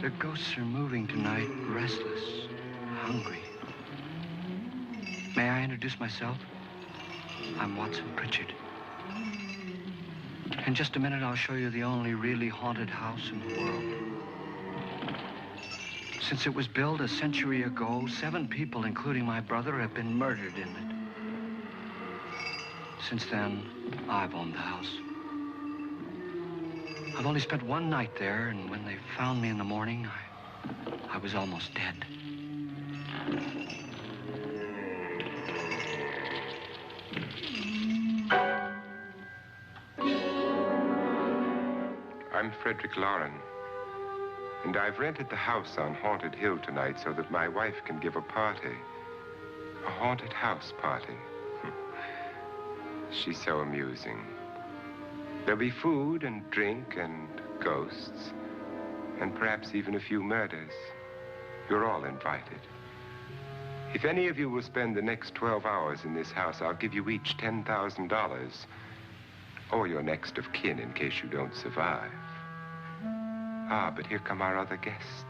Their ghosts are moving tonight, restless, hungry. May I introduce myself? I'm Watson Pritchard. In just a minute, I'll show you the only really haunted house in the world. Since it was built a century ago, 7 people, including my brother, have been murdered in it. Since then, I've owned the house. I've only spent one night there, and when they found me in the morning, I was almost dead. I'm Frederick Loren, and I've rented the house on Haunted Hill tonight so that my wife can give a party. A haunted house party. She's so amusing. There'll be food and drink and ghosts, and perhaps even a few murders. You're all invited. If any of you will spend the next 12 hours in this house, I'll give you each $10,000, or your next of kin in case you don't survive. Ah, but here come our other guests.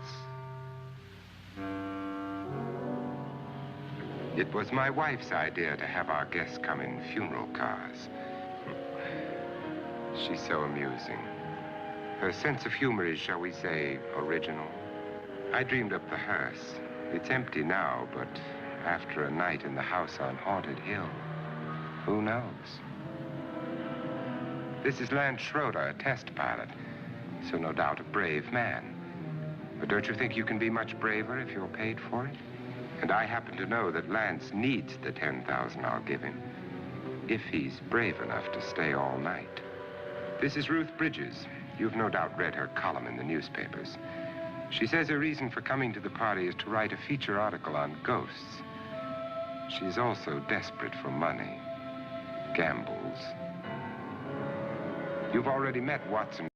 It was my wife's idea to have our guests come in funeral cars. She's so amusing. Her sense of humor is, shall we say, original. I dreamed up the hearse. It's empty now, but after a night in the house on Haunted Hill, who knows? This is Lance Schroeder, a test pilot, so no doubt a brave man. But don't you think you can be much braver if you're paid for it? And I happen to know that Lance needs the $10,000 I'll give him, if he's brave enough to stay all night. This is Ruth Bridges. You've no doubt read her column in the newspapers. She says her reason for coming to the party is to write a feature article on ghosts. She's also desperate for money, gambles. You've already met Watson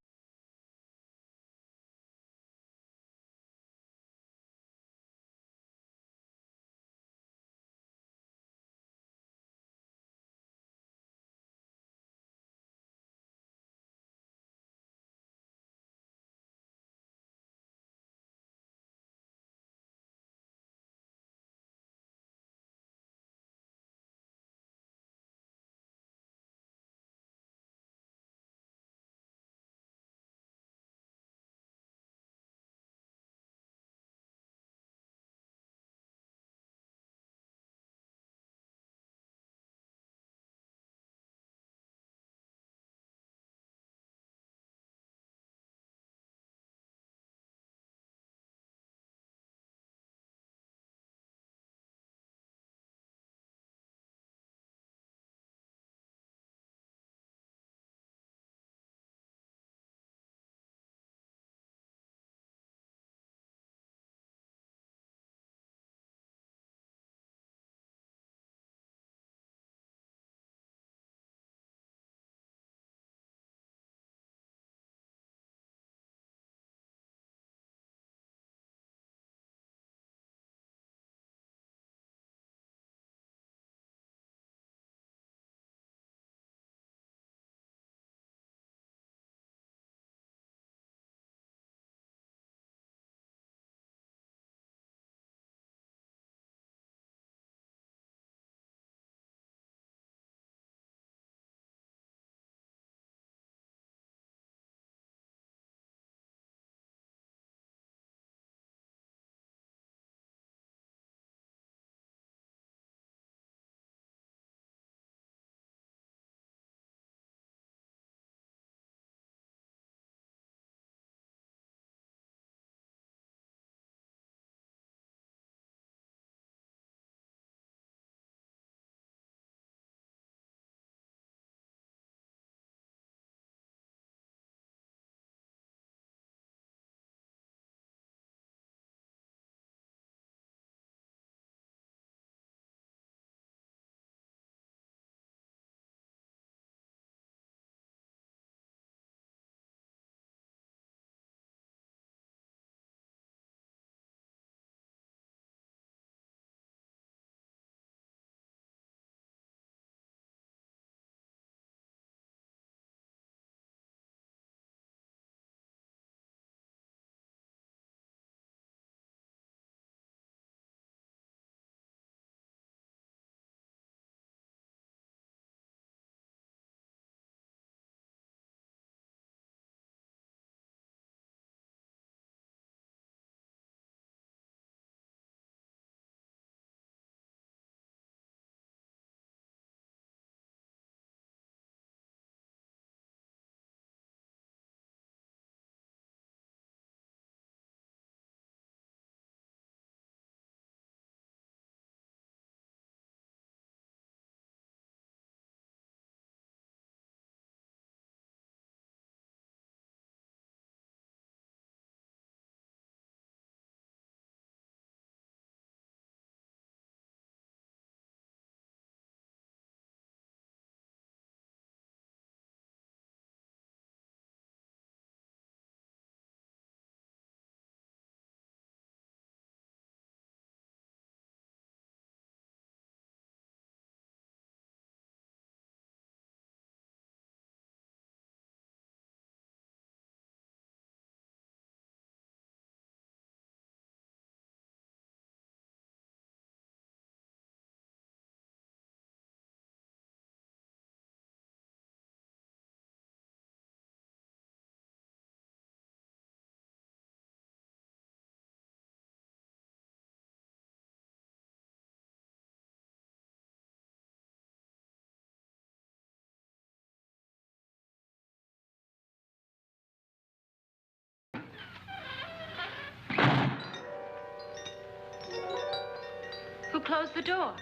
close the door?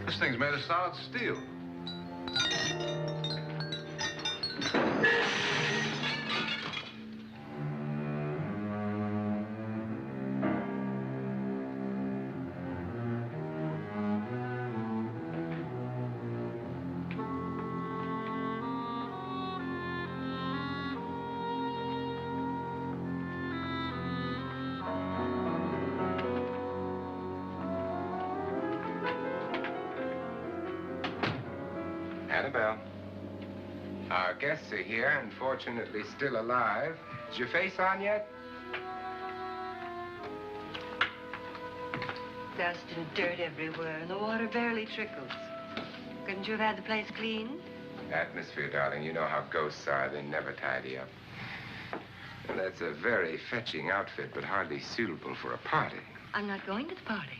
This thing's made of solid steel. Annabelle, our guests are here, unfortunately still alive. Is your face on yet? Dust and dirt everywhere, and the water barely trickles. Couldn't you have had the place cleaned? Atmosphere, darling. You know how ghosts are. They never tidy up. Well, that's a very fetching outfit, but hardly suitable for a party. I'm not going to the party.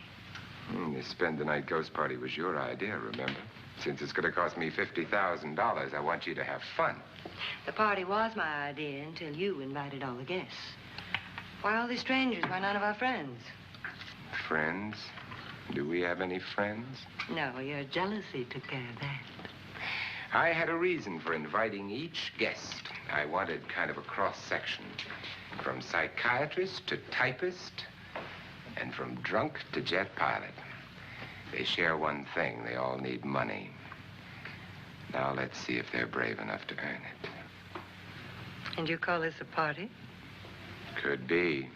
The spend-the-night ghost party was your idea, remember? Since it's going to cost me $50,000, I want you to have fun. The party was my idea until you invited all the guests. Why all these strangers? Why none of our friends? Friends? Do we have any friends? No, your jealousy took care of that. I had a reason for inviting each guest. I wanted kind of a cross-section. From psychiatrist to typist, and from drunk to jet pilot. They share one thing. They all need money. Now let's see if they're brave enough to earn it. And you call this a party? Could be.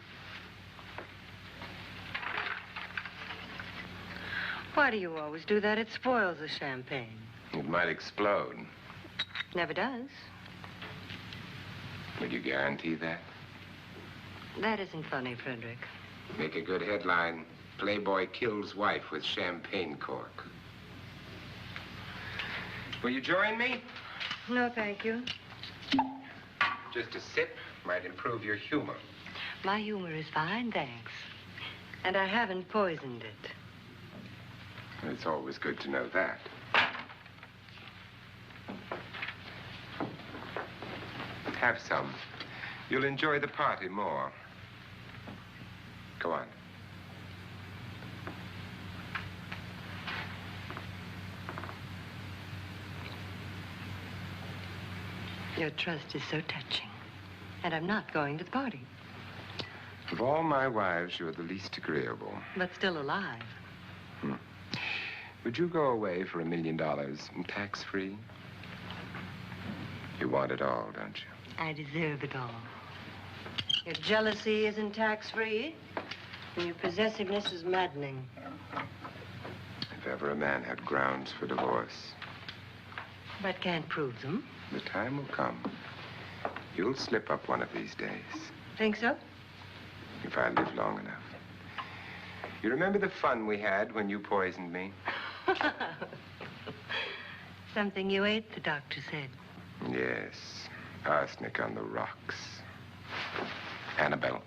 Why do you always do that? It spoils the champagne. It might explode. Never does. Would you guarantee that? That isn't funny, Frederick. Make a good headline. Playboy kills wife with champagne cork. Will you join me? No, thank you. Just a sip might improve your humor. My humor is fine, thanks. And I haven't poisoned it. It's always good to know that. Have some. You'll enjoy the party more. Go on. Your trust is so touching. And I'm not going to the party. Of all my wives, you're the least agreeable. But still alive. Would you go away for $1 million and tax-free? You want it all, don't you? I deserve it all. Your jealousy isn't tax-free, and your possessiveness is maddening. If ever a man had grounds for divorce. But can't prove them. The time will come. You'll slip up one of these days. Think so? If I live long enough. You remember the fun we had when you poisoned me? Something you ate, the doctor said. Yes. Arsenic on the rocks. Annabelle,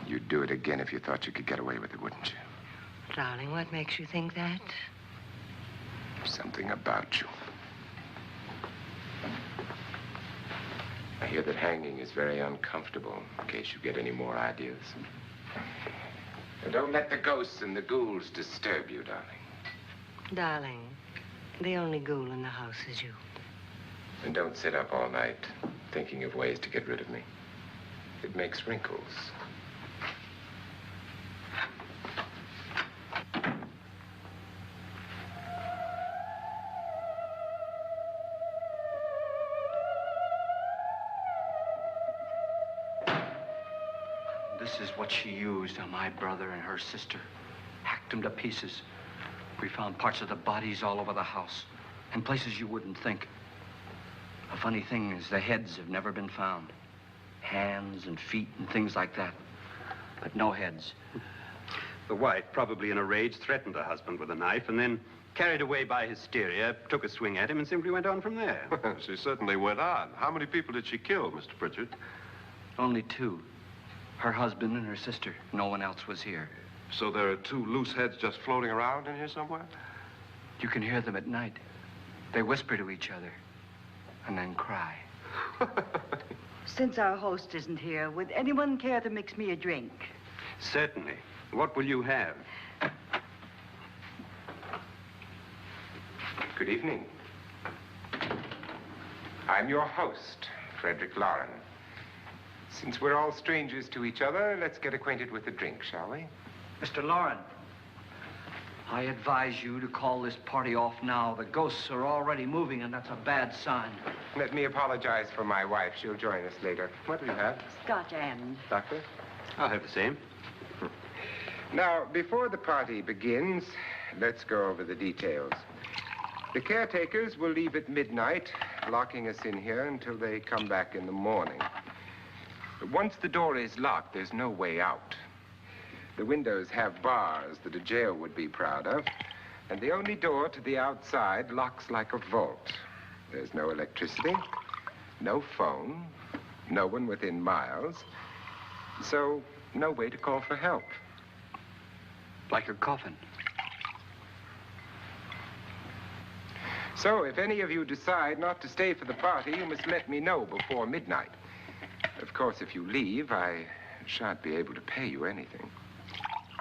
you'd do it again if you thought you could get away with it, wouldn't you? Darling, what makes you think that? Something about you. I hear that hanging is very uncomfortable, in case you get any more ideas. And don't let the ghosts and the ghouls disturb you, darling. Darling, the only ghoul in the house is you. And don't sit up all night thinking of ways to get rid of me. It makes wrinkles. This is what she used on my brother and her sister. Hacked them to pieces. We found parts of the bodies all over the house. In places you wouldn't think. The funny thing is the heads have never been found. Hands and feet and things like that. But no heads. The wife, probably in a rage, threatened her husband with a knife and then, carried away by hysteria, took a swing at him and simply went on from there. She certainly went on. How many people did she kill, Mr. Pritchard? Only two. Her husband and her sister. No one else was here. So there are two loose heads just floating around in here somewhere? You can hear them at night. They whisper to each other. and then cry. Since our host isn't here, would anyone care to mix me a drink? Certainly. What will you have? Good evening. I'm your host, Frederick Loren. Since we're all strangers to each other, let's get acquainted with a drink, shall we? Mr. Loren, I advise you to call this party off now. The ghosts are already moving, and that's a bad sign. Let me apologize for my wife. She'll join us later. What do you have? Scotch and. Doctor? I'll have the same. Now, before the party begins, let's go over the details. The caretakers will leave at midnight, locking us in here until they come back in the morning. Once the door is locked, there's no way out. The windows have bars that a jail would be proud of, and the only door to the outside locks like a vault. There's no electricity, no phone, no one within miles, so no way to call for help. Like a coffin. So if any of you decide not to stay for the party, you must let me know before midnight. Of course, if you leave, I shan't be able to pay you anything.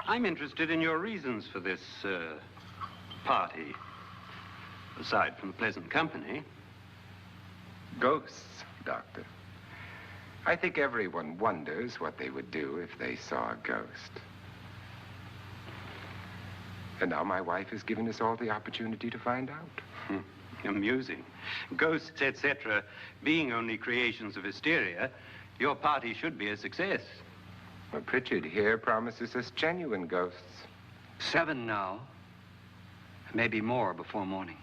I'm interested in your reasons for this, party. Aside from pleasant company. Ghosts, Doctor. I think everyone wonders what they would do if they saw a ghost. And now my wife has given us all the opportunity to find out. Amusing. Ghosts, etc., being only creations of hysteria, your party should be a success. Well, Pritchard here promises us genuine ghosts. 7 now. Maybe more before morning.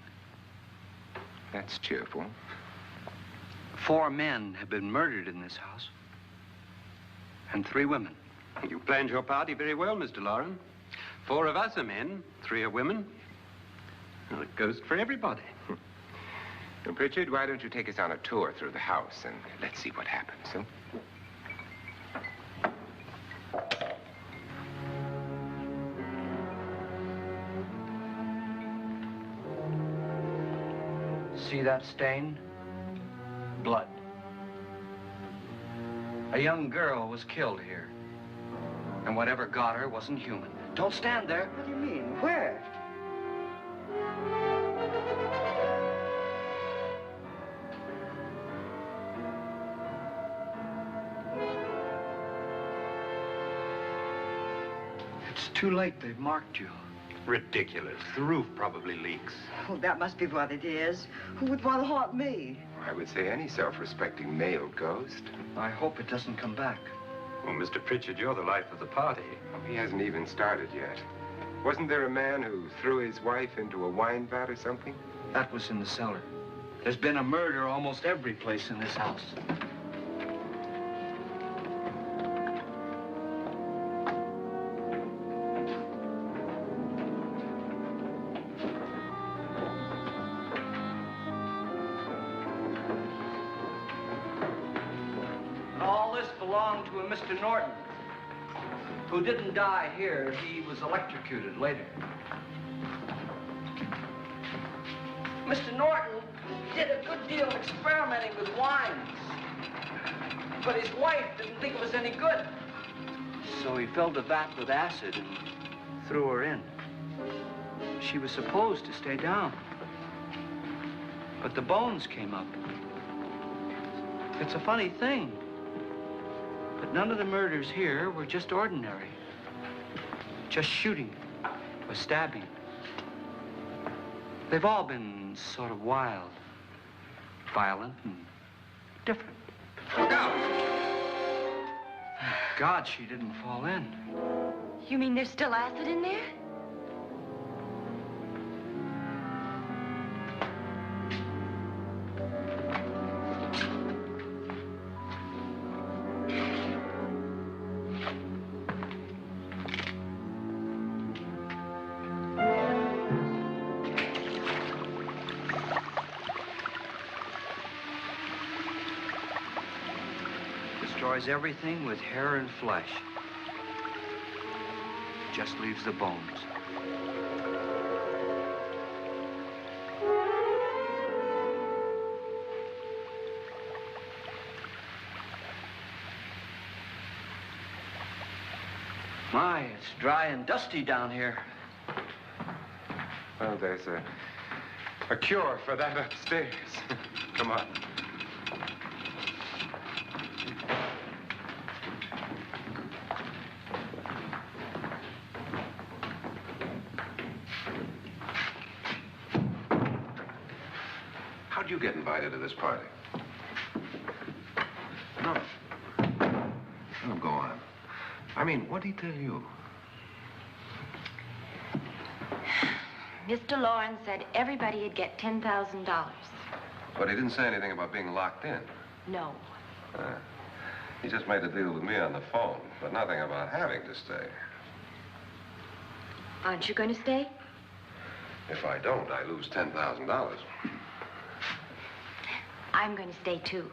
That's cheerful. 4 men have been murdered in this house. And 3 women. You planned your party very well, Mr. Loren. 4 of us are men, 3 are women. Well, a ghost for everybody. And Pritchard, why don't you take us on a tour through the house and let's see what happens, huh? See that stain? Blood. A young girl was killed here. And whatever got her wasn't human. Don't stand there. What do you mean? Where? It's too late. They've marked you. Ridiculous. The roof probably leaks. Oh, that must be what it is. Who would want to haunt me? I would say any self-respecting male ghost. I hope it doesn't come back. Well, Mr. Pritchard, you're the life of the party. Oh, he hasn't even started yet. Wasn't there a man who threw his wife into a wine vat or something? That was in the cellar. There's been a murder almost every place in this house. And all this belonged to a Mr. Norton, who didn't die here. He was electrocuted later. Mr. Norton did a good deal of experimenting with wines, but his wife didn't think it was any good. So he filled the vat with acid and threw her in. She was supposed to stay down, but the bones came up. It's a funny thing, but none of the murders here were just ordinary. Just shooting or stabbing. They've all been sort of wild, violent, and different. Look out! God, she didn't fall in. You mean there's still acid in there? Destroys everything with hair and flesh. Just leaves the bones. dry and dusty down here. Well, there's a cure for that upstairs. Come on. How'd you get invited to this party? No. Oh, go on. I mean, what'd he tell you? Mr. Loren said everybody'd get $10,000. But he didn't say anything about being locked in. No. He just made a deal with me on the phone, but nothing about having to stay. Aren't you going to stay? If I don't, I lose $10,000. I'm going to stay, too.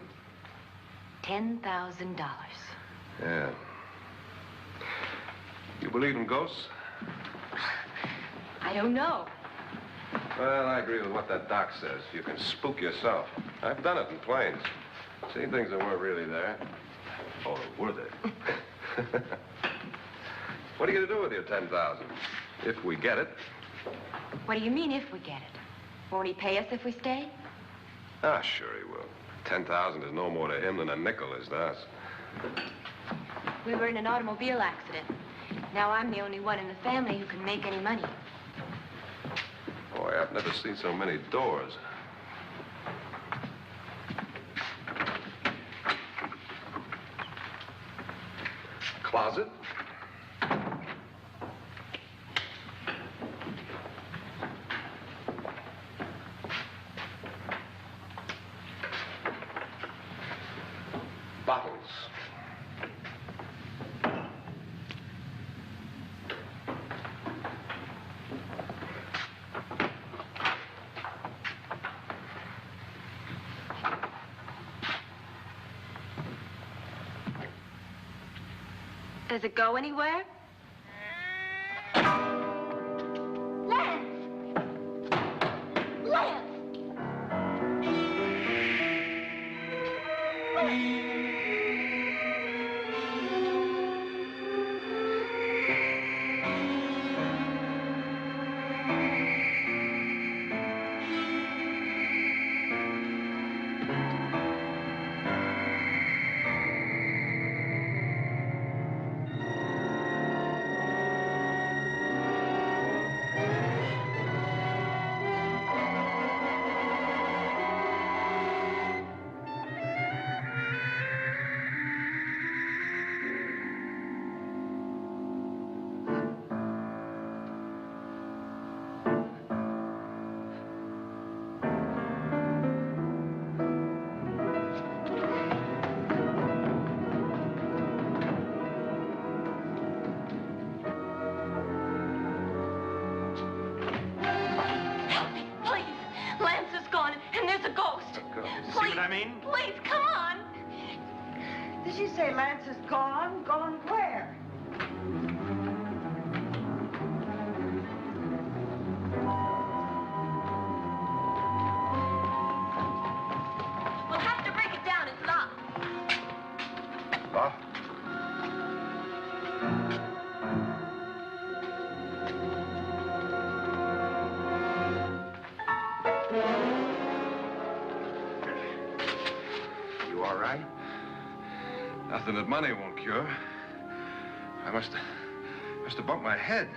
$10,000. Yeah. You believe in ghosts? I don't know. Well, I agree with what that doc says. You can spook yourself. I've done it in planes. Seen things that weren't really there. Or were they? What are you going to do with your $10,000? If we get it. What do you mean, if we get it? Won't he pay us if we stay? Ah, sure he will. 10,000 is no more to him than a nickel is to us. We were in an automobile accident. Now I'm the only one in the family who can make any money. Boy, I've never seen so many doors. Closet? Bottles. Does it go anywhere? Lance! Lance! Please, come on. Did she say Lance is gone? Gone where? We'll have to break it down. It's locked. Locked? You all right? Nothing that money won't cure. I must have bumped my head.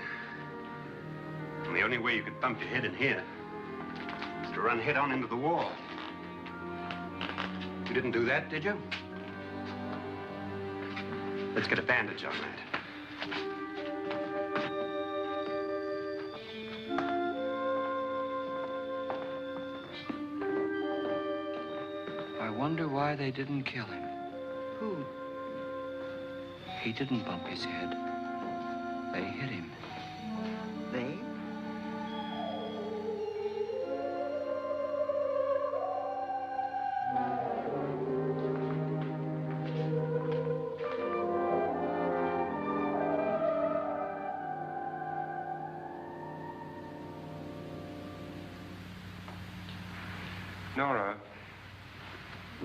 And the only way you could bump your head in here is to run head on into the wall. You didn't do that, did you? Let's get a bandage on that. I wonder why they didn't kill him. Who? He didn't bump his head. They hit him. They? Nora,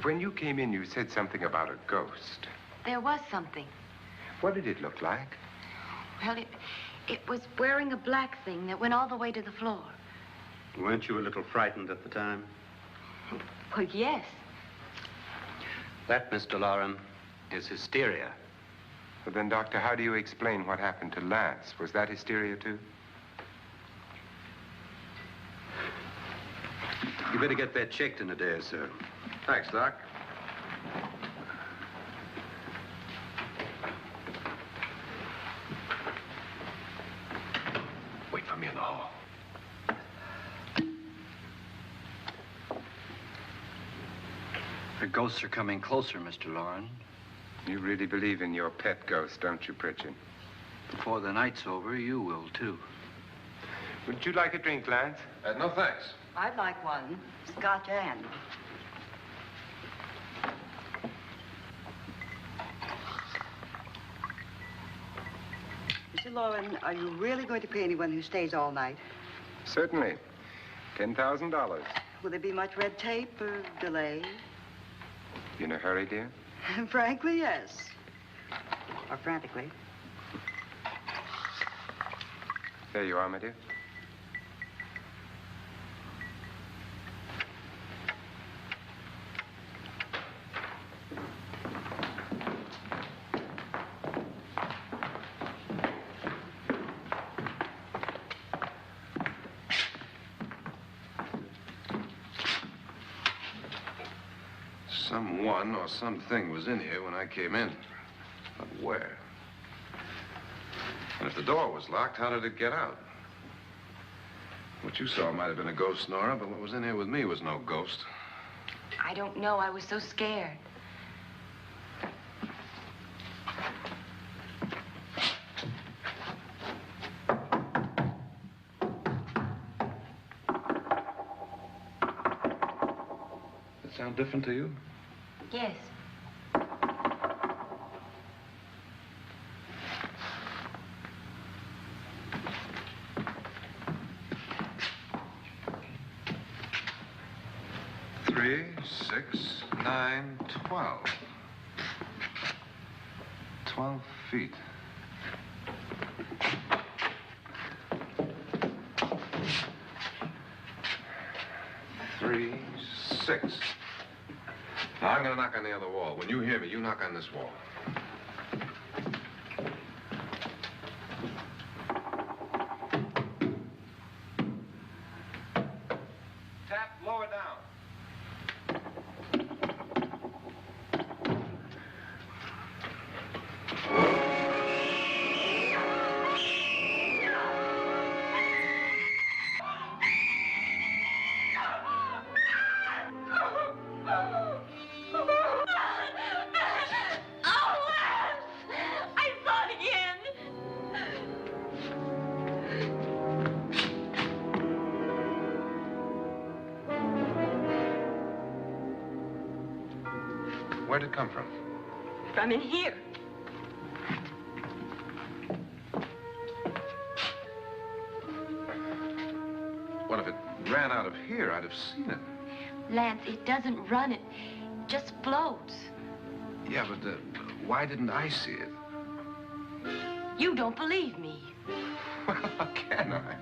when you came in, you said something about a ghost. There was something. What did it look like? Well, it was wearing a black thing that went all the way to the floor. Weren't you a little frightened at the time? Well, yes. That, Mr. Loren, is hysteria. Well, then, Doctor, how do you explain what happened to Lance? Was that hysteria, too? You better get that checked in a day or so. Thanks, Doc. Wait for me in the hall. The ghosts are coming closer, Mr. Loren. You really believe in your pet ghost, don't you, Pritchard? Before the night's over, you will, too. Would you like a drink, Lance? No, thanks. I'd like one. Scotch and. Mr. Loren, are you really going to pay anyone who stays all night? Certainly. $10,000. Will there be much red tape or delay? You in a hurry, dear? Frankly, yes. Or frantically. There you are, my dear. Someone or something was in here when I came in. But where? And if the door was locked, how did it get out? What you saw might have been a ghost, Nora, but what was in here with me was no ghost. I don't know. I was so scared. Does it sound different to you? Yes. Three, 6, 9, 12. 12 feet. Three, 6. Now, I'm going to knock on the other wall. When you hear me, you knock on this wall. Tap lower down. Where'd it come from? From in here. What if it ran out of here? I'd have seen it. Lance, it doesn't run. It just floats. Yeah, but why didn't I see it? You don't believe me. Well, how can I?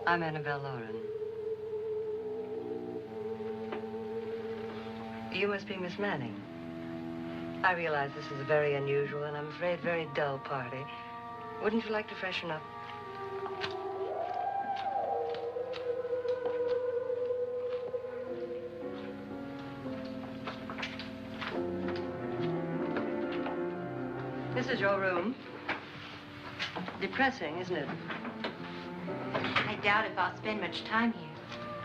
I'm Annabelle Loren. You must be Miss Manning. I realize this is a very unusual and I'm afraid very dull party. Wouldn't you like to freshen up? This is your room. Depressing, isn't it? I doubt if I'll spend much time here.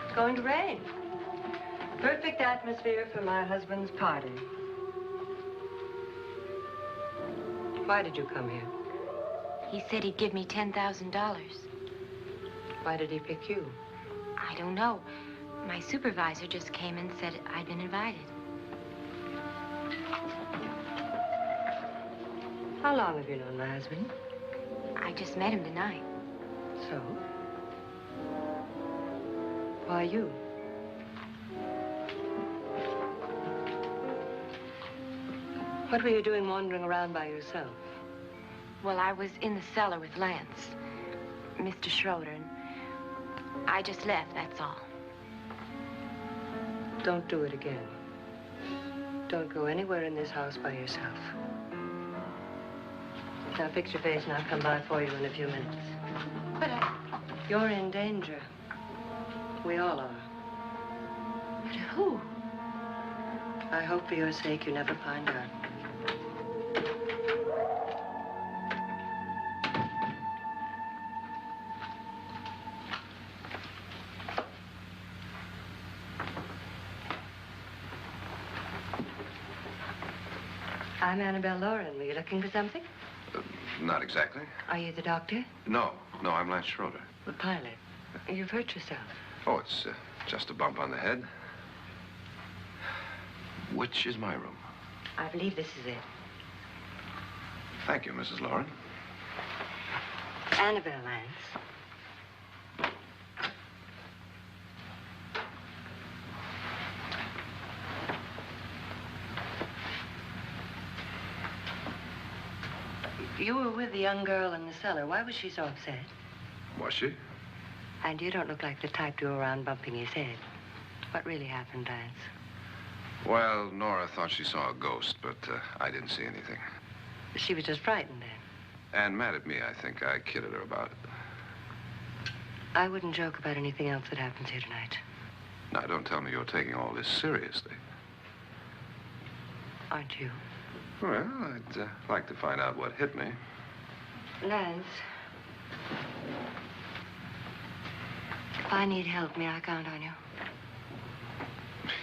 It's going to rain. Perfect atmosphere for my husband's party. Why did you come here? He said he'd give me $10,000. Why did he pick you? I don't know. My supervisor just came and said I'd been invited. How long have you known my husband? I just met him tonight. So? Why you? What were you doing wandering around by yourself? Well, I was in the cellar with Lance, Mr. Schroeder, and I just left, that's all. Don't do it again. Don't go anywhere in this house by yourself. Now fix your face and I'll come by for you in a few minutes. But You're in danger. We all are. but who? I hope for your sake you never find out. I'm Annabelle Loren. Were you looking for something? Not exactly. Are you the doctor? No, I'm Lance Schroeder. The pilot. You've hurt yourself. Oh, it's just a bump on the head. Which is my room? I believe this is it. Thank you, Mrs. Loren. Annabelle, Lance. You were with the young girl in the cellar. Why was she so upset? Was she? And you don't look like the type to go around bumping his head. What really happened, Lance? Well, Nora thought she saw a ghost, but I didn't see anything. She was just frightened then. And mad at me, I think. I kidded her about it. I wouldn't joke about anything else that happens here tonight. Now, don't tell me you're taking all this seriously. Aren't you? Well, I'd like to find out what hit me. Lance. If I need help, may I count on you?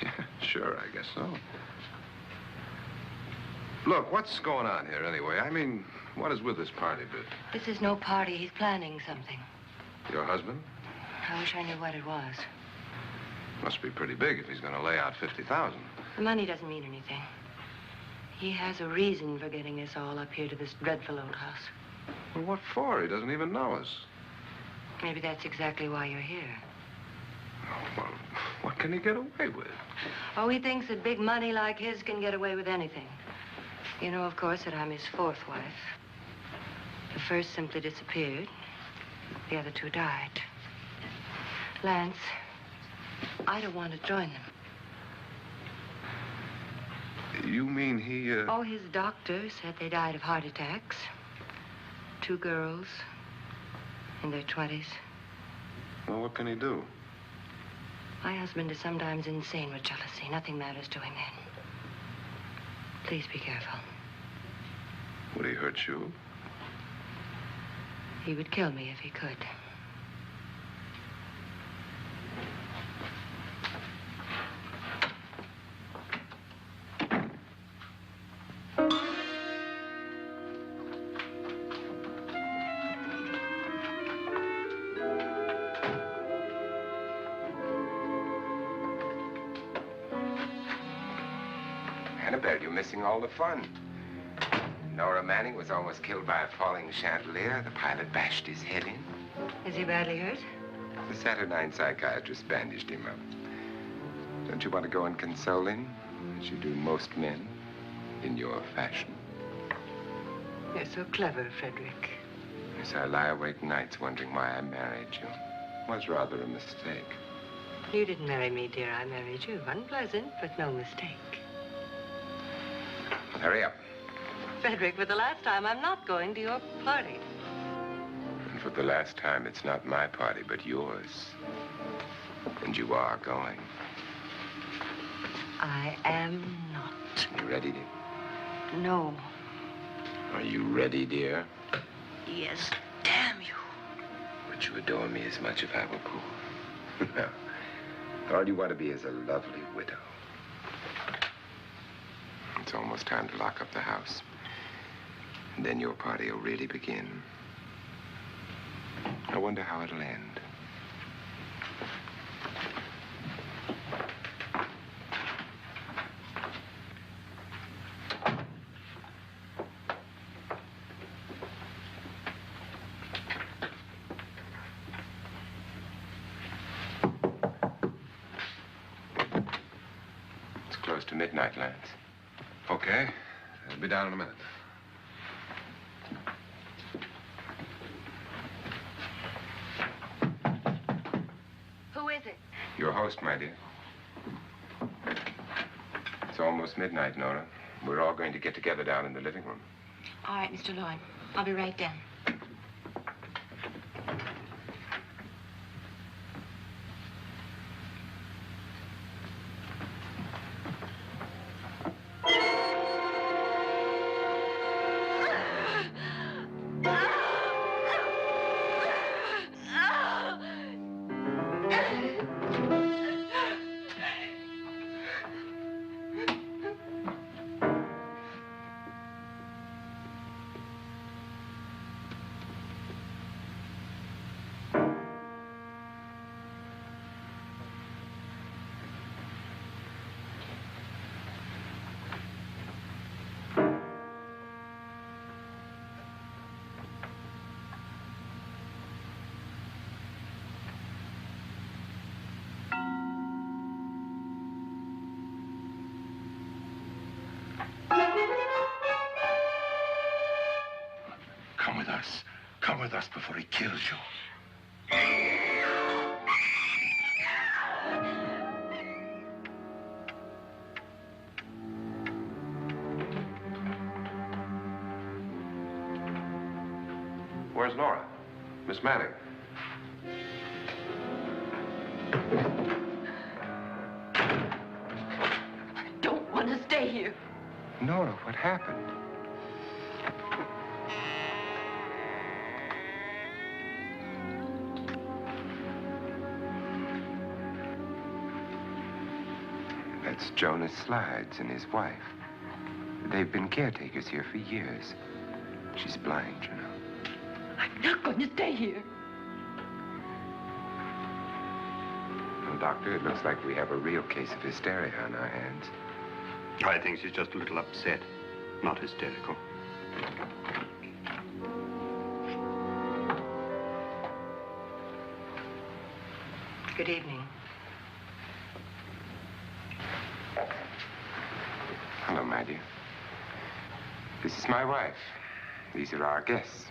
Yeah, sure, I guess so. Look, what's going on here anyway? I mean, what is with this party bit? This is no party. He's planning something. Your husband? I wish I knew what it was. Must be pretty big if he's going to lay out 50,000. The money doesn't mean anything. He has a reason for getting us all up here to this dreadful old house. Well, what for? He doesn't even know us. Maybe that's exactly why you're here. Oh, well, what can he get away with? Oh, he thinks that big money like his can get away with anything. You know, of course, that I'm his fourth wife. The first simply disappeared. The other two died. Lance, I don't want to join them. You mean he, Oh, his doctor said they died of heart attacks. 2 girls in their 20s. Well, what can he do? My husband is sometimes insane with jealousy. Nothing matters to him then. Please be careful. Would he hurt you? He would kill me if he could. Annabelle, you're missing all the fun. Nora Manning was almost killed by a falling chandelier. The pilot bashed his head in. Is he badly hurt? The Saturnine psychiatrist bandaged him up. Don't you want to go and console him, as you do most men, in your fashion? You're so clever, Frederick. Yes, I lie awake nights wondering why I married you. It was rather a mistake. You didn't marry me, dear. I married you. Unpleasant, but no mistake. Hurry up. Frederick, for the last time, I'm not going to your party. And for the last time, it's not my party, but yours. And you are going. I am not. You ready, dear? No. Are you ready, dear? Yes, damn you. Would you adore me as much if I were poor? No. All you want to be is a lovely widow. It's almost time to lock up the house. And then your party will really begin. I wonder how it'll end. to midnight, Lance. Okay. I'll be down in a minute. Who is it? Your host, my dear. It's almost midnight, Nora. We're all going to get together down in the living room. All right, Mr. Loren. I'll be right down. Come with us. Come with us before he kills you. Where's Nora? Miss Manning. I don't want to stay here. Nora, what happened? That's Jonas Slides and his wife. They've been caretakers here for years. She's blind, you know. I'm not going to stay here. Well, Doctor, it looks like we have a real case of hysteria on our hands. I think she's just a little upset, not hysterical. Good evening. Hello, my dear. This is my wife. These are our guests.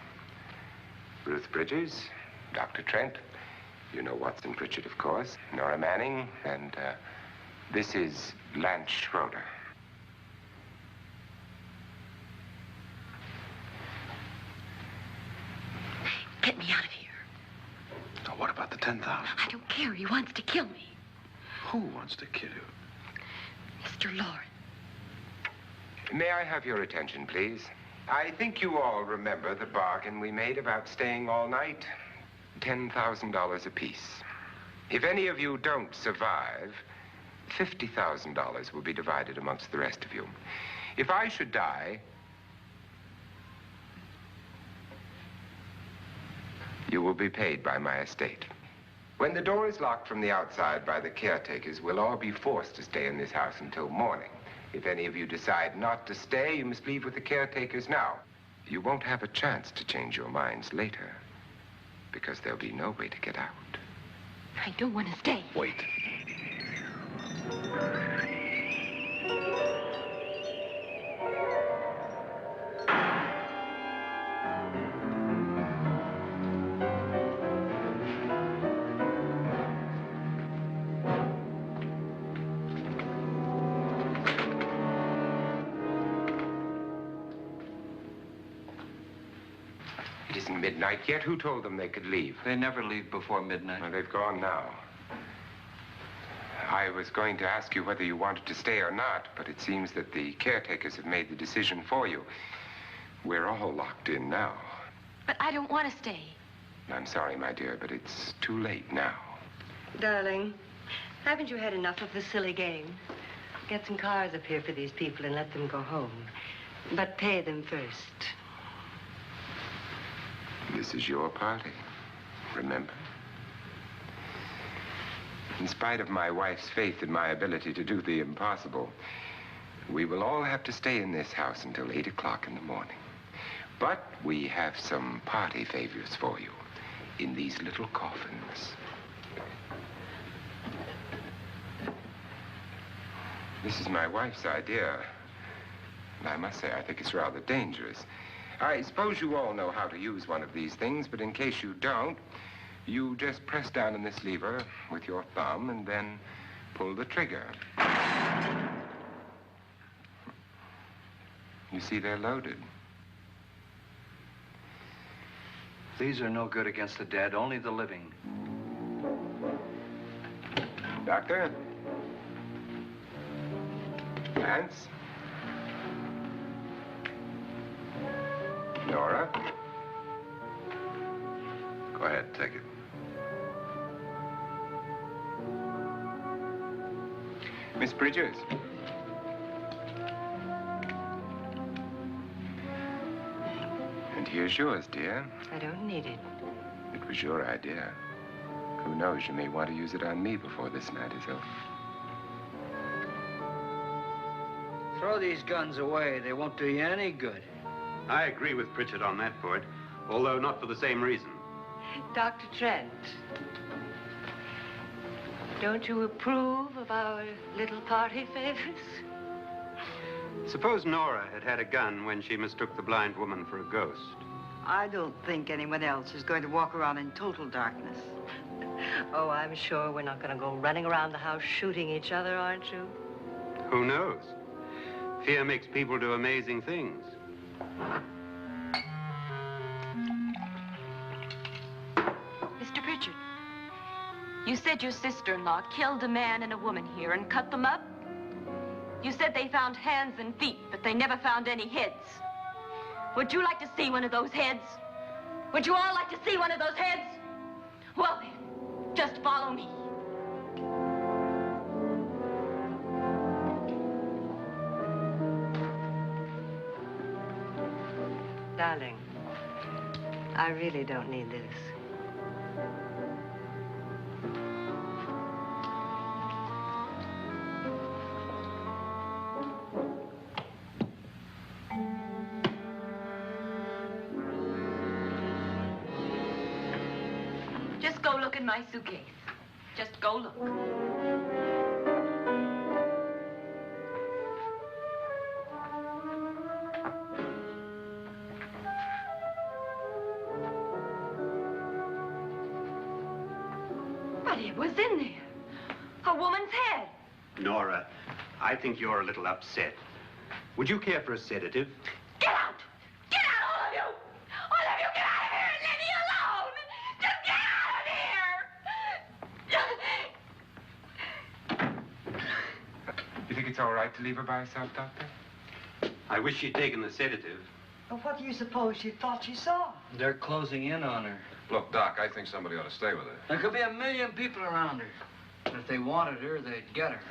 Ruth Bridges, Dr. Trent. You know Watson Pritchard, of course. Nora Manning, and this is Lance Schroeder. Get me out of here. Now, what about the 10,000? I don't care. He wants to kill me. Who wants to kill you? Mr. Loren. May I have your attention, please? I think you all remember the bargain we made about staying all night. $10,000 apiece. If any of you don't survive, $50,000 will be divided amongst the rest of you. If I should die, you will be paid by my estate. When the door is locked from the outside by the caretakers, we'll all be forced to stay in this house until morning. If any of you decide not to stay, you must leave with the caretakers now. You won't have a chance to change your minds later, because there'll be no way to get out. I don't want to stay. Wait. It isn't midnight yet. Who told them they could leave? They never leave before midnight. Well, they've gone now. I was going to ask you whether you wanted to stay or not, but it seems that the caretakers have made the decision for you. We're all locked in now. But I don't want to stay. I'm sorry, my dear, but it's too late now. Darling, haven't you had enough of the silly game? Get some cars up here for these people and let them go home. But pay them first. This is your party, remember? In spite of my wife's faith in my ability to do the impossible, we will all have to stay in this house until 8 o'clock in the morning. But we have some party favors for you in these little coffins. This is my wife's idea. And I must say, I think it's rather dangerous. I suppose you all know how to use one of these things, but in case you don't, you just press down on this lever with your thumb and then pull the trigger. You see, they're loaded. These are no good against the dead, only the living. Doctor? Lance? Nora? Go ahead, take it. Miss Bridges? And here's yours, dear. I don't need it. It was your idea. Who knows, you may want to use it on me before this night is over. Throw these guns away. They won't do you any good. I agree with Pritchard on that point, although not for the same reason. Dr. Trent, don't you approve of our little party favors? Suppose Nora had had a gun when she mistook the blind woman for a ghost. I don't think anyone else is going to walk around in total darkness. Oh, I'm sure we're not going to go running around the house shooting each other, aren't you? Who knows? Fear makes people do amazing things. Mr. Pritchard, you said your sister-in-law killed a man and a woman here and cut them up? You said they found hands and feet, but they never found any heads. Would you like to see one of those heads? Would you all like to see one of those heads? Well then, just follow me. Darling, I really don't need this. Just go look in my suitcase. Just go look. But it was in there. A woman's head. Nora, I think you're a little upset. Would you care for a sedative? Get out! Get out, all of you! All of you, get out of here and leave me alone! Just get out of here! You think it's all right to leave her by herself, Doctor? I wish she'd taken the sedative. Well, what do you suppose she thought she saw? They're closing in on her. Look, Doc, I think somebody ought to stay with her. There could be 1 million people around her. And if they wanted her, they'd get her.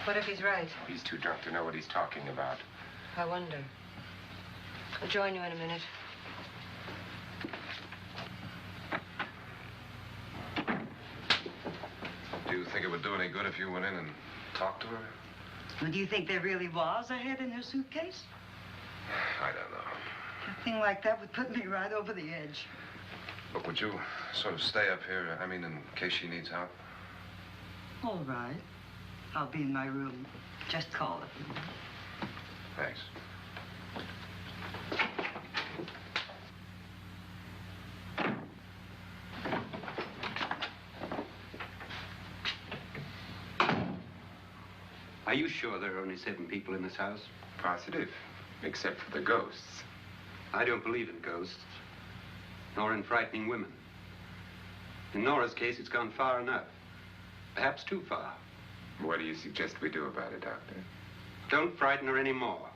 What if he's right? He's too drunk to know what he's talking about. I wonder. I'll join you in a minute. Do you think it would do any good if you went in and talked to her? Well, do you think there really was a head in her suitcase? I don't know. A thing like that would put me right over the edge. Look, would you sort of stay up here, I mean, in case she needs help? All right. I'll be in my room. Just call it. Thanks. Are you sure there are only 7 people in this house? Positive, except for the ghosts. I don't believe in ghosts, nor in frightening women. In Nora's case, it's gone far enough. Perhaps too far. What do you suggest we do about it, Doctor? Don't frighten her anymore.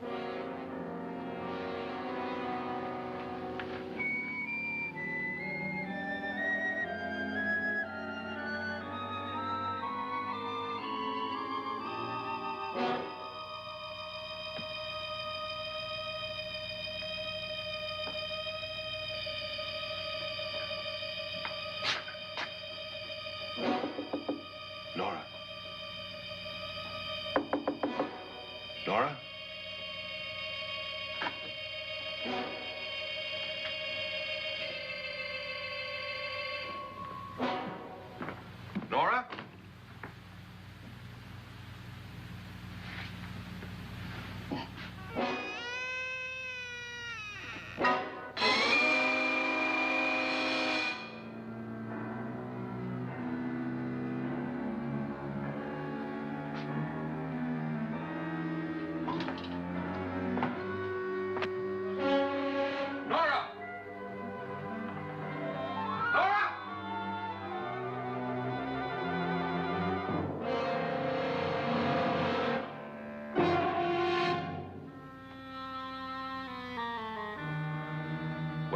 Nora? Nora? Nora?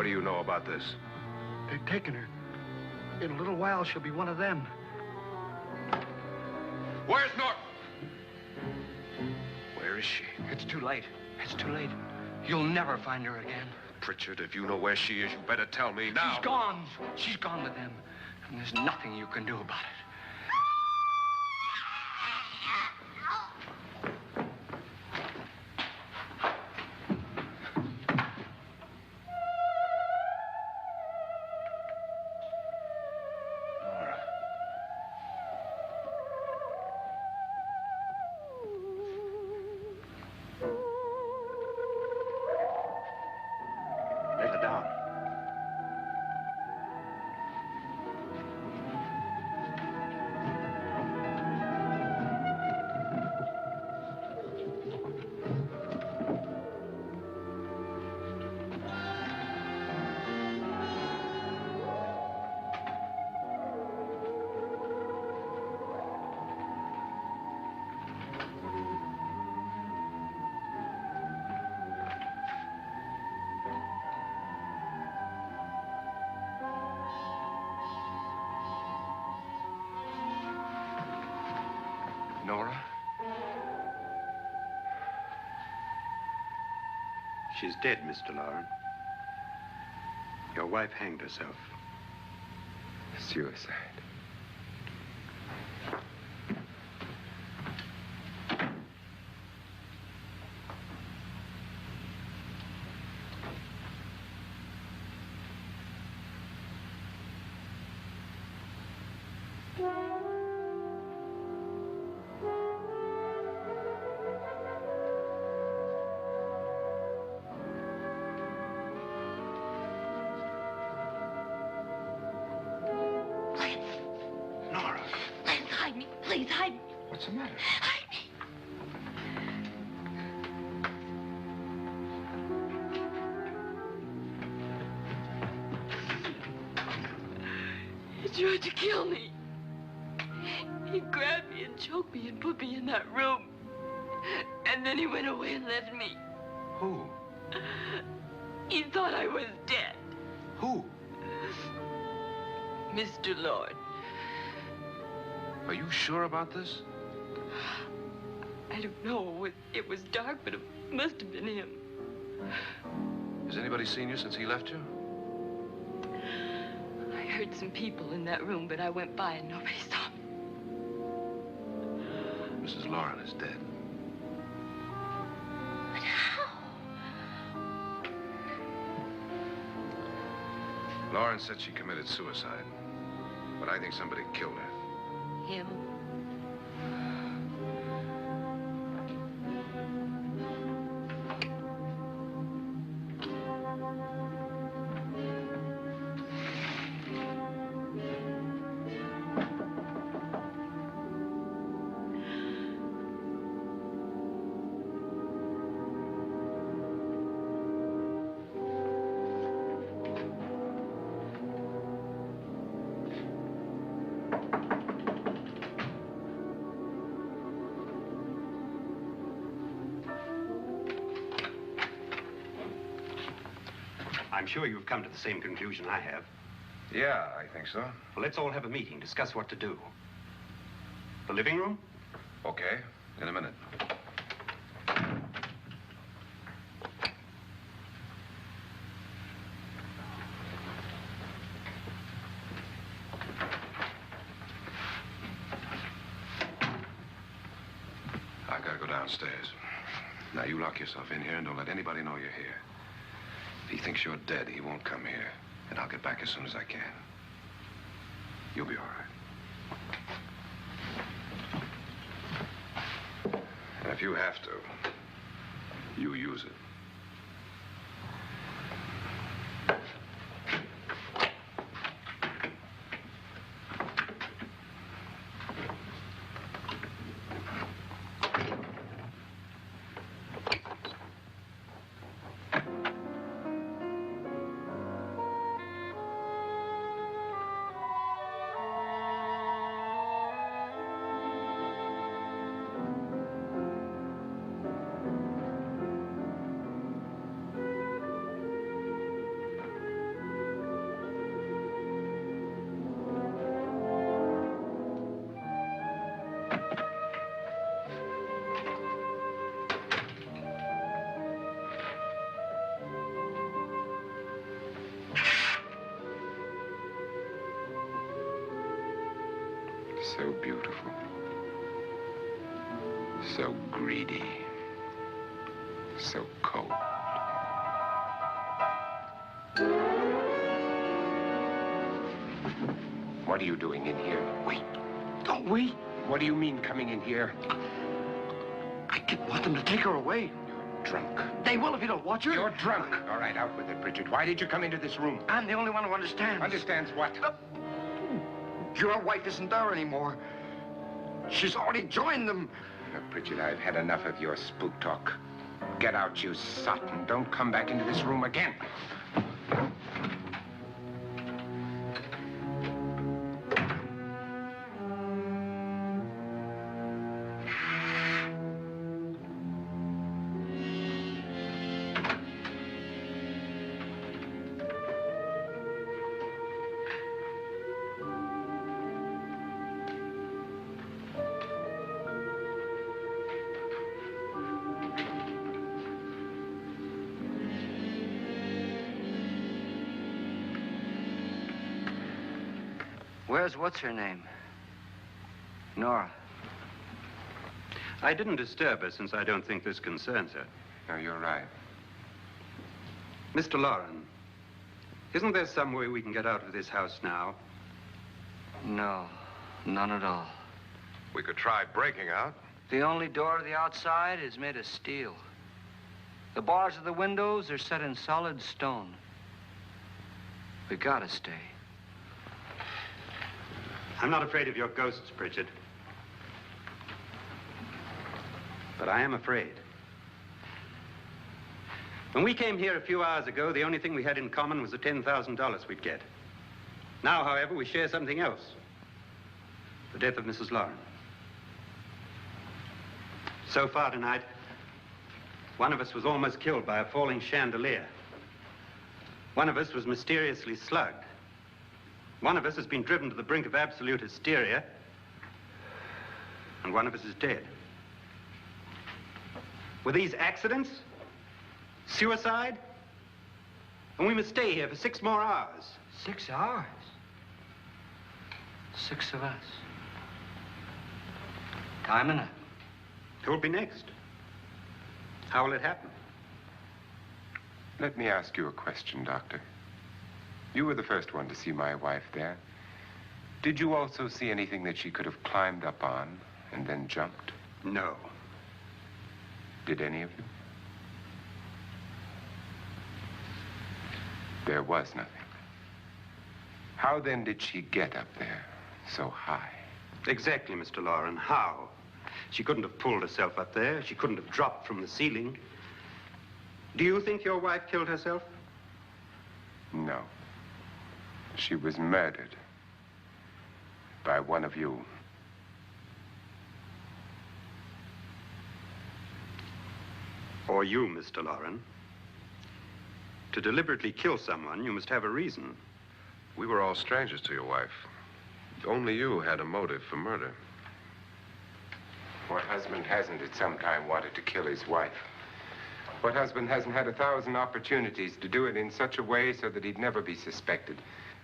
do you know about this? They've taken her. In a little while, she'll be one of them. Where's Norton? Where is she? It's too late. It's too late. You'll never find her again. Pritchard, if you know where she is, you better tell me now. She's gone. She's gone with them. And there's nothing you can do about it. Let her down. Nora? She's dead, Mr. Loren. Your wife hanged herself. Suicide. Nora, Lance, hide me. Please, hide me. what's the matter? Hide me. He tried to kill me. He grabbed me and choked me and put me in that room. And then he went away and left me. Who? He thought I was dead. Who? Mr. Lord. Are you sure about this? I don't know. It was dark, but it must have been him. Has anybody seen you since he left you? I heard some people in that room, but I went by and nobody saw me. Mrs. Loren is dead. But how? Loren said she committed suicide, but I think somebody killed her. Him? I'm sure you've come to the same conclusion I have. Yeah, I think so. Well, let's all have a meeting, discuss what to do. The living room? Okay, in a minute. I gotta go downstairs. Now, you lock yourself in here and don't let anybody know you're here. If he thinks you're dead, he won't come here. And I'll get back as soon as I can. You'll be all right. And if you have to, you use it. So beautiful. So greedy. So cold. What are you doing in here? Wait. Don't wait. What do you mean coming in here? I didn't want them to take her away. You're drunk. They will if you don't watch her. You're drunk. All right, out with it, Bridget. Why did you come into this room? I'm the only one who understands. Understands what? Your wife isn't there anymore. She's already joined them. Bridget, I've had enough of your spook talk. Get out, you sot, and don't come back into this room again. Where's what's-her-name? Nora. I didn't disturb her since I don't think this concerns her. No, you're right. Mr. Loren, isn't there some way we can get out of this house now? No, none at all. We could try breaking out. The only door to the outside is made of steel. The bars of the windows are set in solid stone. We gotta stay. I'm not afraid of your ghosts, Bridget. But I am afraid. When we came here a few hours ago, the only thing we had in common was the $10,000 we'd get. Now, however, we share something else. The death of Mrs. Loren. So far tonight, one of us was almost killed by a falling chandelier. One of us was mysteriously slugged. One of us has been driven to the brink of absolute hysteria, and one of us is dead. Were these accidents? Suicide? And we must stay here for 6 more hours. 6 hours? 6 of us. Time enough. Who will be next? How will it happen? Let me ask you a question, Doctor. You were the first one to see my wife there. Did you also see anything that she could have climbed up on and then jumped? No. Did any of you? There was nothing. How then did she get up there so high? Exactly, Mr. Loren. How? She couldn't have pulled herself up there. She couldn't have dropped from the ceiling. Do you think your wife killed herself? No. She was murdered by one of you. Or you, Mr. Loren. To deliberately kill someone, you must have a reason. We were all strangers to your wife. Only you had a motive for murder. What husband hasn't at some time wanted to kill his wife? What husband hasn't had 1,000 opportunities to do it in such a way so that he'd never be suspected?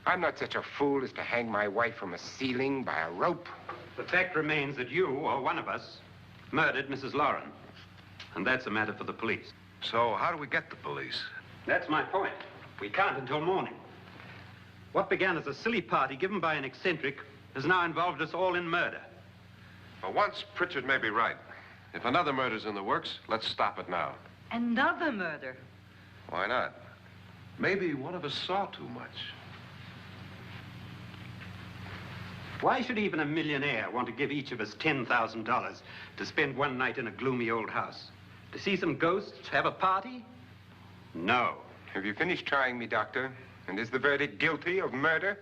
I'm not such a fool as to hang my wife from a ceiling by a rope. The fact remains that you, or one of us, murdered Mrs. Loren. And that's a matter for the police. So how do we get the police? That's my point. We can't until morning. What began as a silly party given by an eccentric has now involved us all in murder. For once, Pritchard may be right. If another murder's in the works, let's stop it now. Another murder? Why not? Maybe one of us saw too much. Why should even a millionaire want to give each of us $10,000 to spend one night in a gloomy old house? To see some ghosts, have a party? No. Have you finished trying me, Doctor? And is the verdict guilty of murder?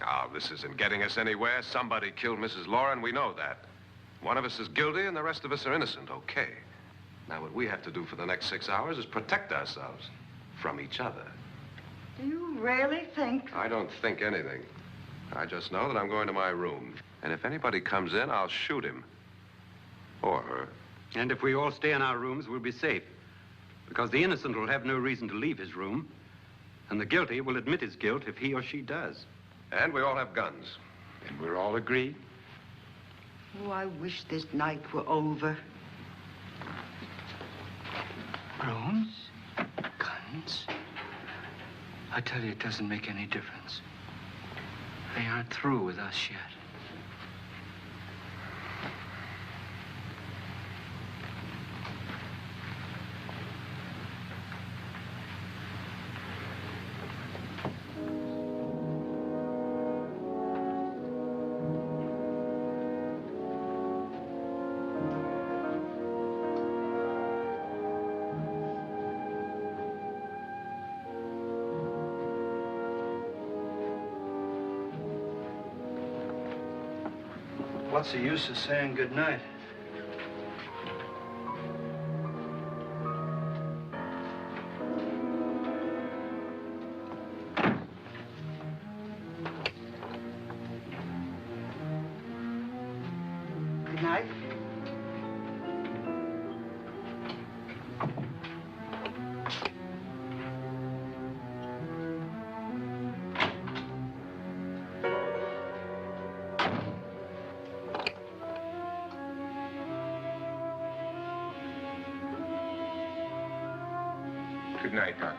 Oh, this isn't getting us anywhere. Somebody killed Mrs. Loren, we know that. One of us is guilty and the rest of us are innocent, okay. Now, what we have to do for the next 6 hours is protect ourselves from each other. Do you really think? I don't think anything. I just know that I'm going to my room. And if anybody comes in, I'll shoot him. Or her. And if we all stay in our rooms, we'll be safe. Because the innocent will have no reason to leave his room. And the guilty will admit his guilt if he or she does. And we all have guns. And we're all agreed? Oh, I wish this night were over. Brooms? Guns? I tell you, it doesn't make any difference. They aren't through with us yet. What's the use of saying goodnight? Good night. Good night, Doctor.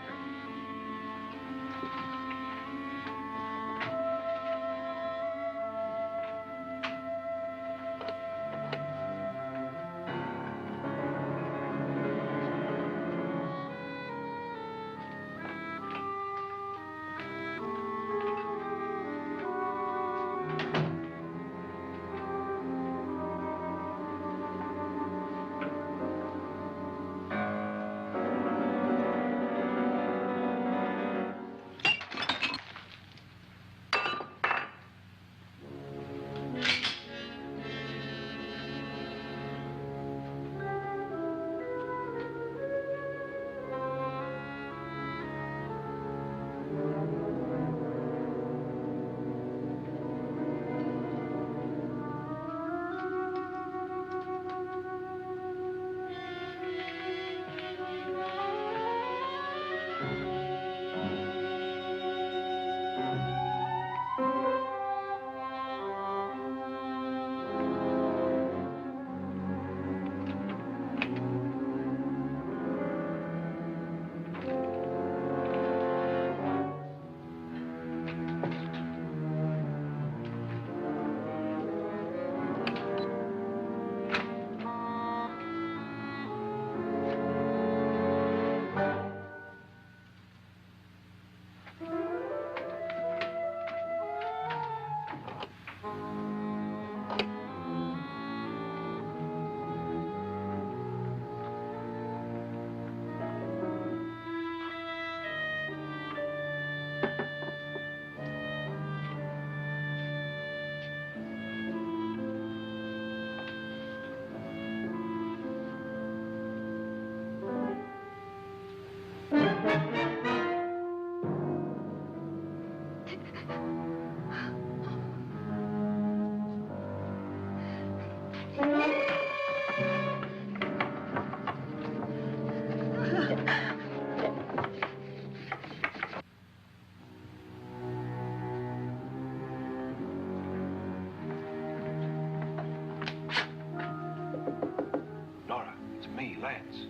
Nora, it's me, Lance.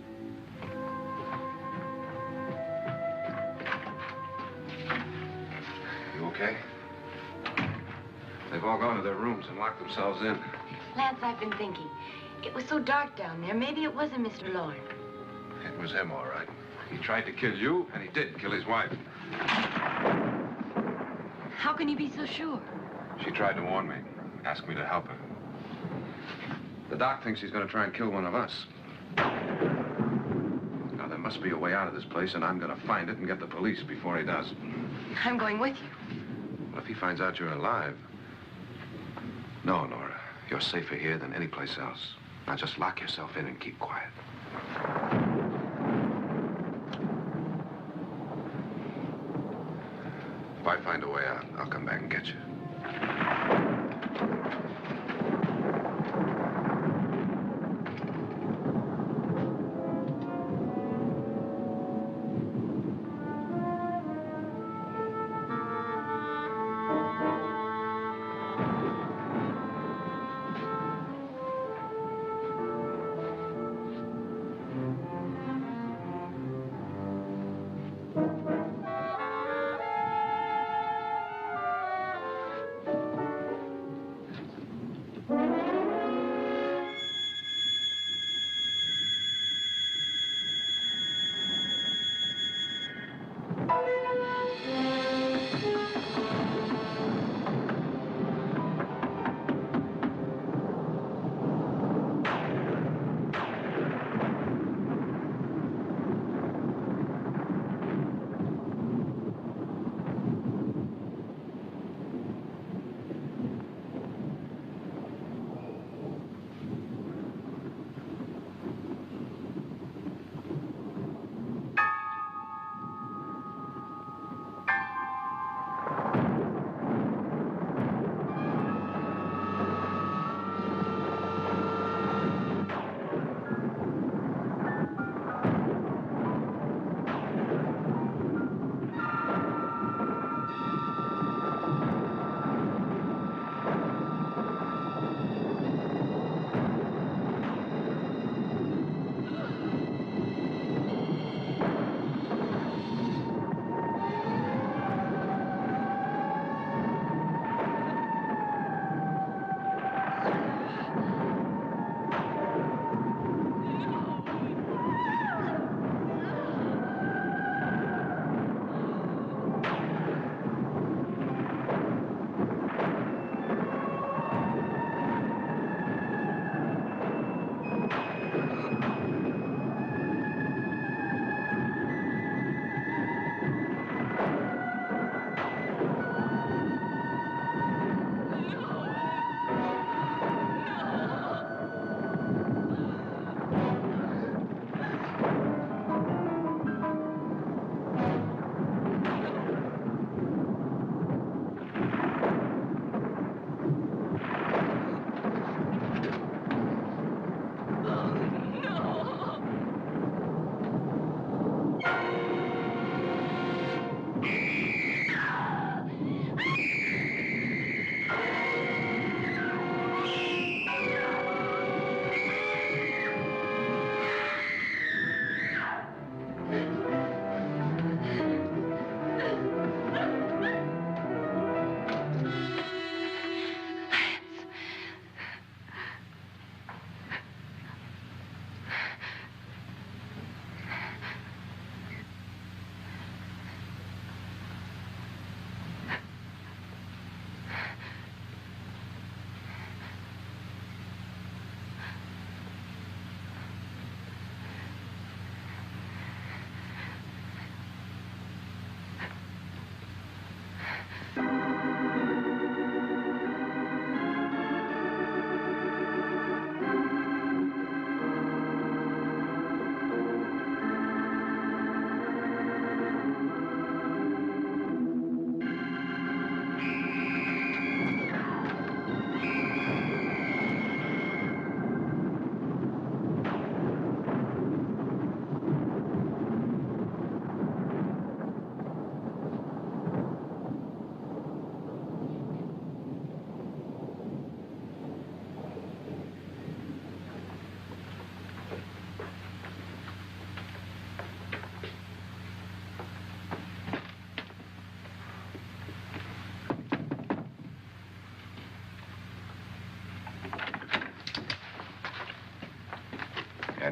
You okay? They've all gone to their rooms and locked themselves in. Lance, I've been thinking. It was so dark down there. Maybe it wasn't Mr. Loren. It was him, all right. He tried to kill you, and he did kill his wife. How can you be so sure? She tried to warn me, asked me to help her. The doc thinks he's going to try and kill one of us. Now, there must be a way out of this place, and I'm going to find it and get the police before he does. I'm going with you. Well, if he finds out you're alive... No, Nora. You're safer here than any place else. Now, just lock yourself in and keep quiet. If I find a way out, I'll come back and get you.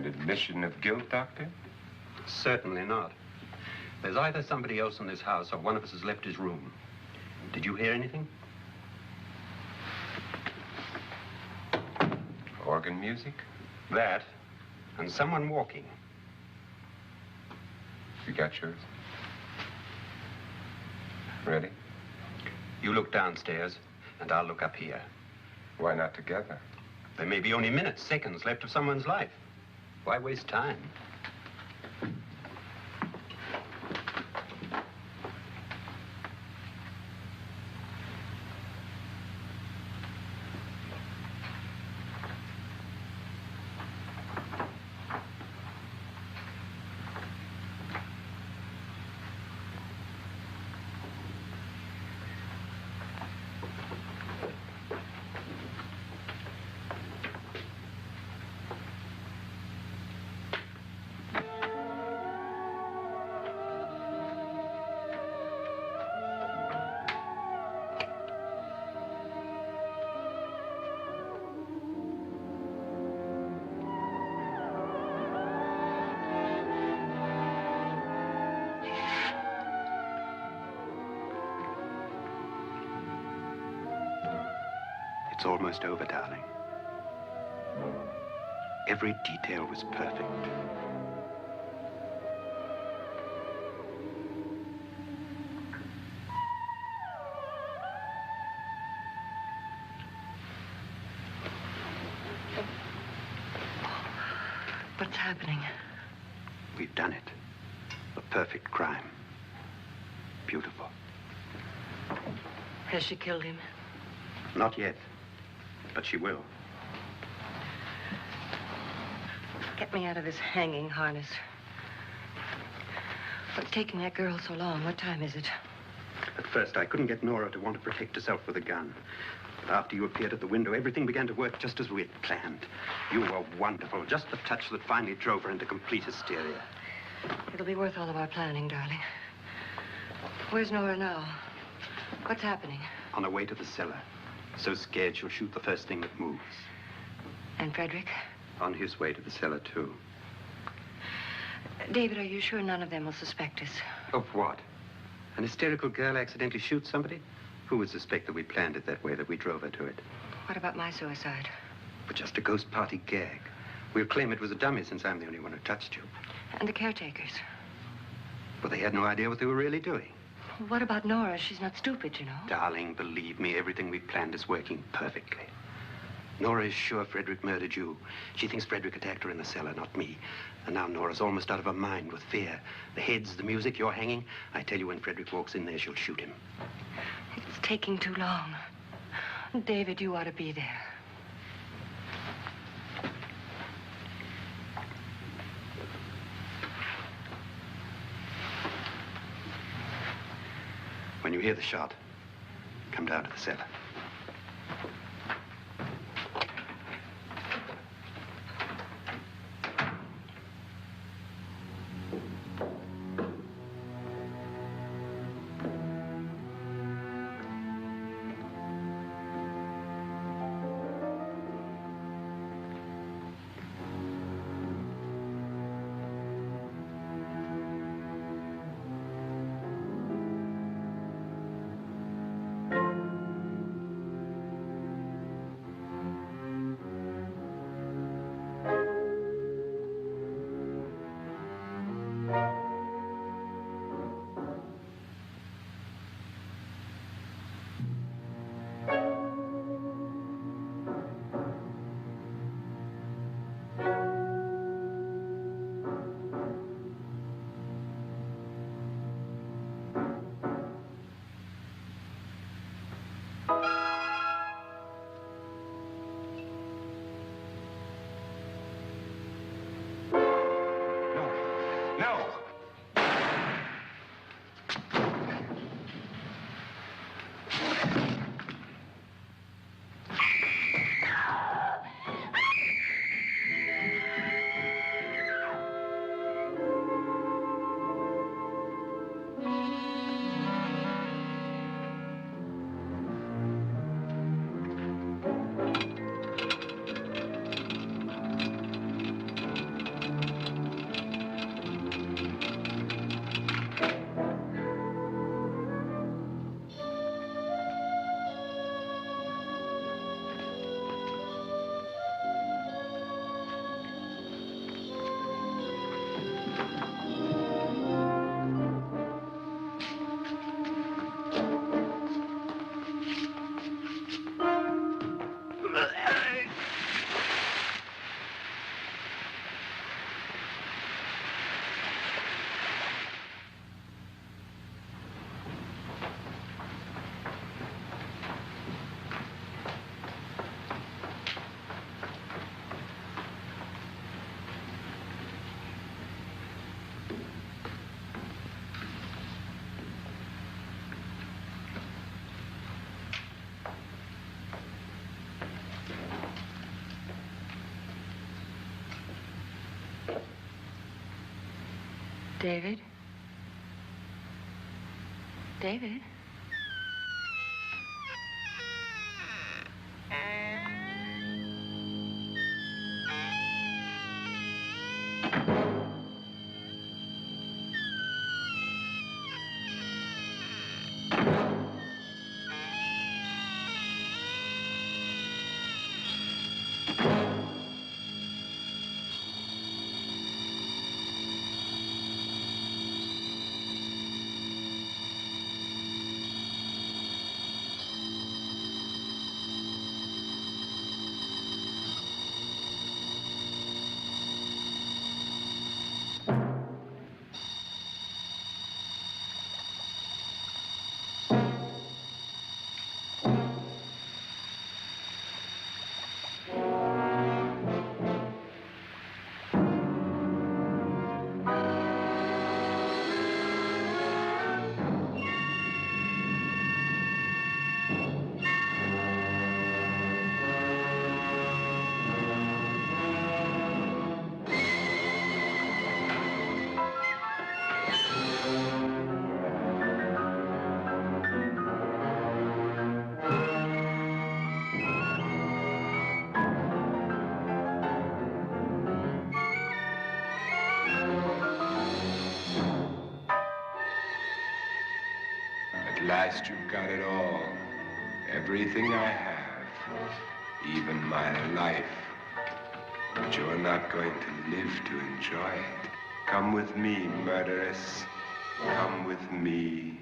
admission of guilt, Doctor? Certainly not. There's either somebody else in this house or one of us has left his room. Did you hear anything? Organ music? That, and someone walking. You got yours? Ready? You look downstairs, and I'll look up here. Why not together? There may be only minutes, seconds left of someone's life. Why waste time? It's almost over, darling. Every detail was perfect. What's happening? We've done it. A perfect crime. Beautiful. Has she killed him? Not yet, but she will. Get me out of this hanging harness. What's taking that girl so long? What time is it? At first, I couldn't get Nora to want to protect herself with a gun. But after you appeared at the window, everything began to work just as we had planned. You were wonderful. Just the touch that finally drove her into complete hysteria. It'll be worth all of our planning, darling. Where's Nora now? What's happening? On her way to the cellar. So scared she'll shoot the first thing that moves. And Frederick? On his way to the cellar, too. David, are you sure none of them will suspect us? Of what? An hysterical girl accidentally shoots somebody? Who would suspect that we planned it that way, that we drove her to it? What about my suicide? But just a ghost party gag. We'll claim it was a dummy since I'm the only one who touched you. And the caretakers? But they had no idea what they were really doing. What about Nora? She's not stupid, you know. Darling, believe me, everything we planned is working perfectly. Nora is sure Frederick murdered you. She thinks Frederick attacked her in the cellar, not me. And now Nora's almost out of her mind with fear. The heads, the music, you're hanging. I tell you, when Frederick walks in there, she'll shoot him. It's taking too long. David, you ought to be there. When you hear the shot, come down to the cellar. David? David? At last you've got it all. Everything I have. Even my life. But you're not going to live to enjoy it. Come with me, murderess. Come with me.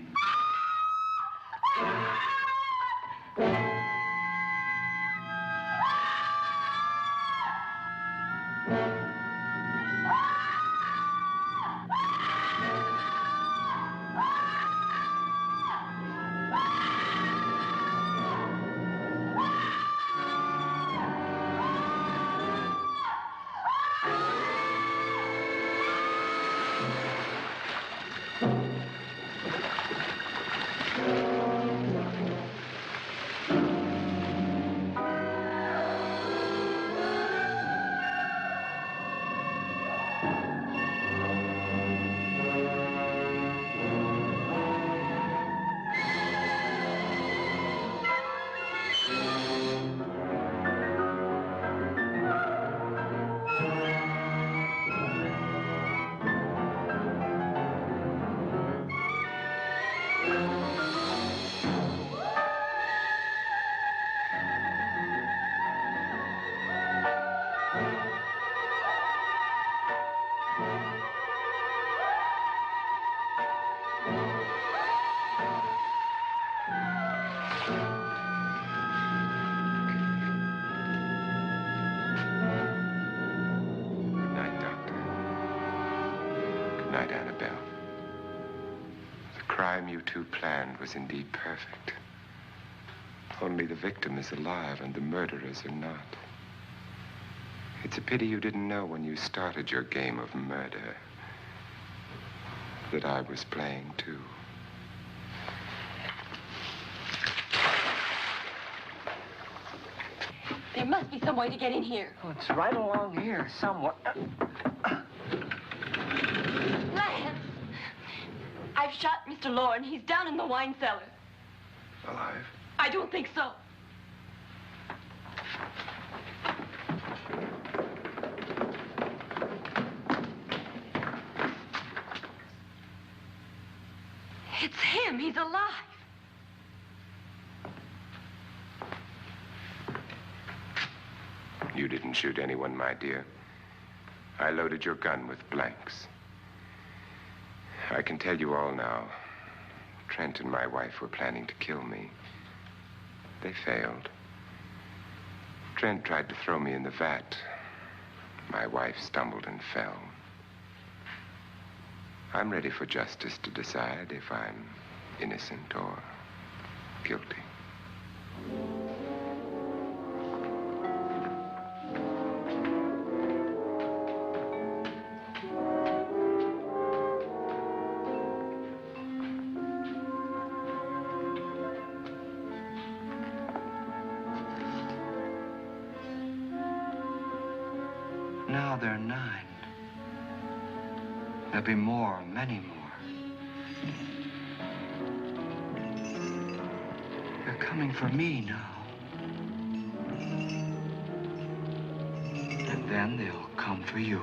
Good night, Annabelle. The crime you two planned was indeed perfect. Only the victim is alive and the murderers are not. It's a pity you didn't know when you started your game of murder that I was playing too. There must be some way to get in here. Oh, it's right along here somewhere. Lance! I've shot Mr. Loren. He's down in the wine cellar. Alive? I don't think so. It's him. He's alive. You didn't shoot anyone, my dear. I loaded your gun with blanks. I can tell you all now. Trent and my wife were planning to kill me. They failed. Trent tried to throw me in the vat. My wife stumbled and fell. I'm ready for justice to decide if I'm innocent or guilty. Now they're 9. There'll be more, many more. They're coming for me now. And then they'll come for you.